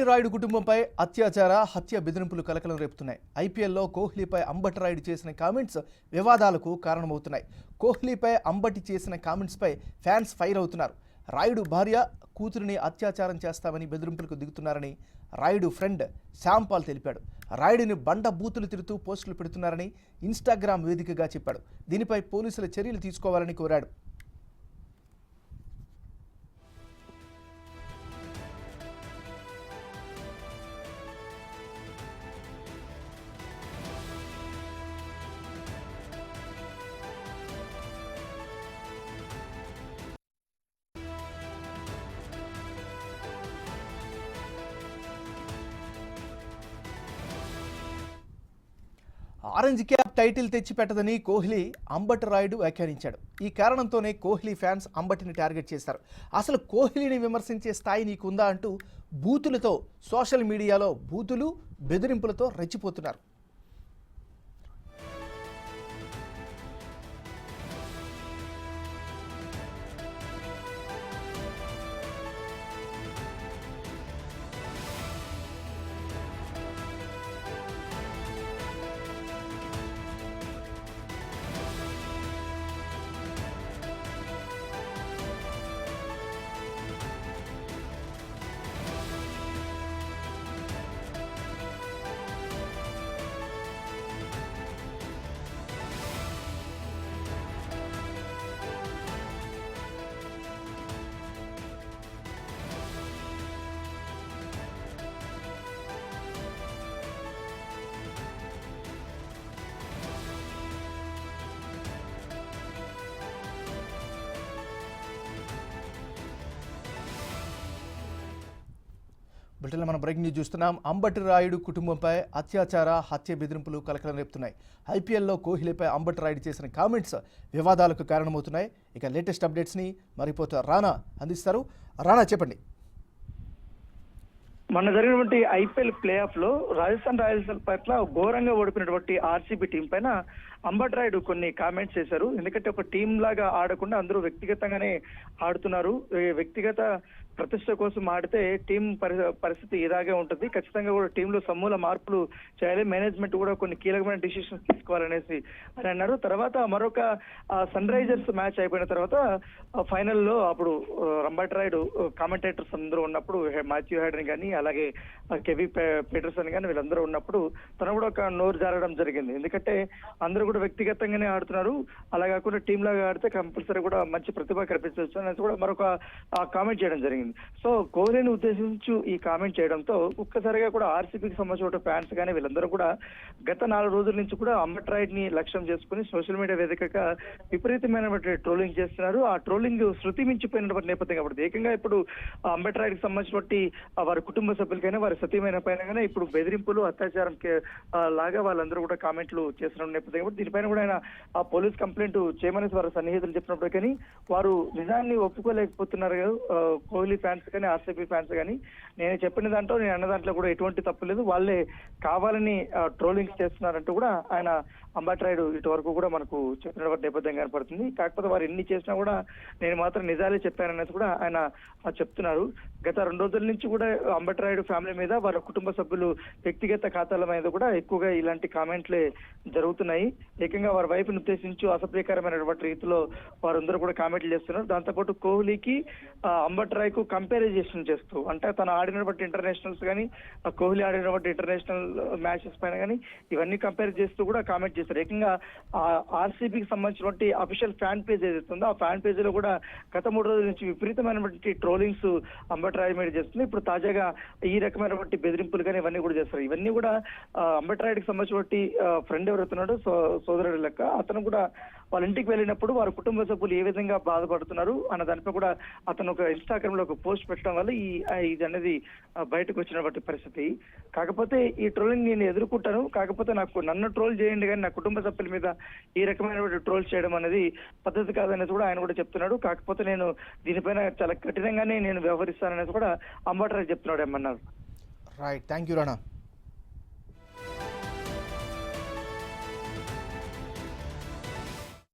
రాయుడు కుటుంబంపై అత్యాచార హత్య బెదిరింపులు కలకలం రేపుతున్నాయి. ఐపీఎల్లో కోహ్లీపై అంబటి రాయుడు చేసిన కామెంట్స్ వివాదాలకు కారణమవుతున్నాయి. కోహ్లీపై అంబటి చేసిన కామెంట్స్పై ఫ్యాన్స్ ఫైర్ అవుతున్నారు. రాయుడు భార్య కూతురిని అత్యాచారం చేస్తామని బెదిరింపులకు దిగుతున్నారని రాయుడు ఫ్రెండ్ శ్యాంపాల్ తెలిపాడు. రాయుడిని బండ బూతులు తిరుగుతూ పోస్టులు పెడుతున్నారని ఇన్స్టాగ్రామ్ వేదికగా చెప్పాడు. దీనిపై పోలీసుల చర్యలు తీసుకోవాలని కోరాడు. ఆరెంజ్ క్యాప్ టైటిల్ తెచ్చిపెట్టదని కోహ్లీ అంబటి రాయుడు వ్యాఖ్యానించాడు. ఈ కారణంతోనే కోహ్లీ ఫ్యాన్స్ అంబటిని టార్గెట్ చేశారు. అసలు కోహ్లీని విమర్శించే స్థాయి నీకుందా అంటూ బూతులతో సోషల్ మీడియాలో బూతులు బెదిరింపులతో రెచ్చిపోతున్నారు. బ్రిటన్లో మనం బ్రేకింగ్ న్యూస్ చూస్తున్నాం. అంబటి రాయుడు కుటుంబంపై అత్యాచార హత్య బెదిరింపులు కలకలం రేపుతున్నాయి. ఐపీఎల్లో కోహ్లీపై అంబటి రాయుడు చేసిన కామెంట్స్ వివాదాలకు కారణమవుతున్నాయి. ఇక లేటెస్ట్ అప్డేట్స్ని మా రిపోర్టర్ రానా అందిస్తారు. రానా, చెప్పండి. మొన్న జరిగినటువంటి ఐపీఎల్ ప్లే ఆఫ్ లో రాజస్థాన్ రాయల్స్ పట్ల ఘోరంగా ఓడిపోయినటువంటి ఆర్సీబీ టీం పైన అంబటి రాయుడు కొన్ని కామెంట్స్ చేశారు. ఎందుకంటే ఒక టీం లాగా ఆడకుండా అందరూ వ్యక్తిగతంగానే ఆడుతున్నారు. వ్యక్తిగత ప్రతిష్ట కోసం ఆడితే టీం పరిస్థితి ఇలాగే ఉంటుంది. ఖచ్చితంగా కూడా టీంలో సమూల మార్పులు చేయాలి, మేనేజ్మెంట్ కూడా కొన్ని కీలకమైన డిసిషన్స్ తీసుకోవాలనేసి అని అన్నారు. తర్వాత మరొక సన్ రైజర్స్ మ్యాచ్ అయిపోయిన తర్వాత ఫైనల్లో అప్పుడు అంబటి రాయుడు కామెంటేటర్స్ అందరూ ఉన్నప్పుడు మాథ్యూ హెడన్ కానీ అలాగే కెవి పీటర్సన్ కానీ వీళ్ళందరూ ఉన్నప్పుడు తను కూడా ఒక నోరు జారడం జరిగింది. ఎందుకంటే అందరూ కూడా వ్యక్తిగతంగానే ఆడుతున్నారు, అలా కాకుండా టీం లాగా ఆడితే కంపల్సరీ కూడా మంచి ప్రతిభ కనిపించవచ్చు అనేసి కూడా మరొక కామెంట్ చేయడం జరిగింది. సో కోహ్లీని ఉద్దేశించి ఈ కామెంట్ చేయడంతో ఒక్కసారిగా కూడా ఆర్సీబీకి సంబంధించిన ఫ్యాన్స్ కానీ వీళ్ళందరూ కూడా గత 4 రోజుల నుంచి కూడా అంబటి రాయుడిని లక్ష్యం చేసుకుని సోషల్ మీడియా వేదికగా విపరీతమైనటువంటి ట్రోలింగ్ చేస్తున్నారు. ఆ ట్రోలింగ్ శృతి మించిపోయినటువంటి నేపథ్యం కాబట్టి ఏకంగా ఇప్పుడు అంబటి రాయుడికి సంబంధించినటువంటి వారి కుటుంబ సభ్యులకైనా వారి సతీమైన పైన కానీ ఇప్పుడు బెదిరింపులు అత్యాచారం లాగా వాళ్ళందరూ కూడా కామెంట్లు చేస్తున్న నేపథ్యం కాబట్టి దీనిపైన కూడా ఆయన ఆ పోలీస్ కంప్లైంట్ చేయమని వారి సన్నిహితులు చెప్పినప్పుడు కానీ వారు నిజాన్ని ఒప్పుకోలేకపోతున్నారు. కోహ్లీ ఫ్యాన్స్ కానీ ఆర్సీబీ ఫ్యాన్స్ కానీ నేను చెప్పిన దాంట్లో నేను అన్న దాంట్లో కూడా ఎటువంటి తప్పు లేదు, వాళ్ళే కావాలని ట్రోలింగ్స్ చేస్తున్నారంటూ కూడా ఆయన అంబటి రాయుడు ఇటు వరకు కూడా మనకు చెప్పినటువంటి నేపథ్యం కనపడుతుంది. కాకపోతే వారు ఎన్ని చేసినా కూడా నేను మాత్రం నిజాలే చెప్పాననేది కూడా ఆయన చెప్తున్నారు. గత 2 రోజుల నుంచి కూడా అంబటి రాయుడు ఫ్యామిలీ మీద వారి కుటుంబ సభ్యులు వ్యక్తిగత ఖాతాల మీద కూడా ఎక్కువగా ఇలాంటి కామెంట్లే జరుగుతున్నాయి. ఏకంగా వారి వైఫ్ని ఉద్దేశించి అసభ్యకరమైనటువంటి రీతిలో వారందరూ కూడా కామెంట్లు చేస్తున్నారు. దాంతోపాటు కోహ్లీకి అంబటి రాయుడుకు కంపారిజేషన్ చేస్తూ అంటే తను ఆడినటువంటి ఇంటర్నేషనల్స్ కానీ కోహ్లీ ఆడినటువంటి ఇంటర్నేషనల్ మ్యాచెస్ పైన కానీ ఇవన్నీ కంపేర్ చేస్తూ కూడా కామెంట్ చేస్తారు. ఏకంగా ఆర్సీబీకి సంబంధించినటువంటి అఫీషియల్ ఫ్యాన్ పేజ్ ఏదైతుందో ఆ ఫ్యాన్ పేజ్ లో కూడా గత 3 రోజుల నుంచి విపరీతమైనటువంటి ట్రోలింగ్స్ అంబటి రాయుడు మీద చేస్తుంది. ఇప్పుడు తాజాగా ఈ రకమైనటువంటి బెదిరింపులు కానీ ఇవన్నీ కూడా చేస్తారు. ఇవన్నీ కూడా అంబటి రాయుడికి సంబంధించినటువంటి ఫ్రెండ్ ఎవరైతున్నాడో సోదరుడు లెక్క అతను కూడా వాళ్ళ ఇంటికి వెళ్ళినప్పుడు వారి కుటుంబ సభ్యులు ఏ విధంగా బాధపడుతున్నారు అన్న దానిపై కూడా అతను ఒక ఇన్స్టాగ్రామ్ లో ఒక పోస్ట్ పెట్టడం వల్ల ఇది అనేది బయటకు వచ్చినటువంటి పరిస్థితి. కాకపోతే ఈ ట్రోలింగ్ నేను ఎదుర్కొంటాను, కాకపోతే నన్ను ట్రోల్ చేయండి కానీ నా కుటుంబ సభ్యుల మీద ఈ రకమైనటువంటి ట్రోల్ చేయడం అనేది పద్ధతి కాదనేది కూడా ఆయన కూడా చెప్తున్నాడు. కాకపోతే నేను దీనిపైన చాలా కఠినంగానే నేను వ్యవహరిస్తాననేది కూడా అంబటి రాయుడు చెప్తున్నాడు ఏమన్నారు. Right, thank you Rana.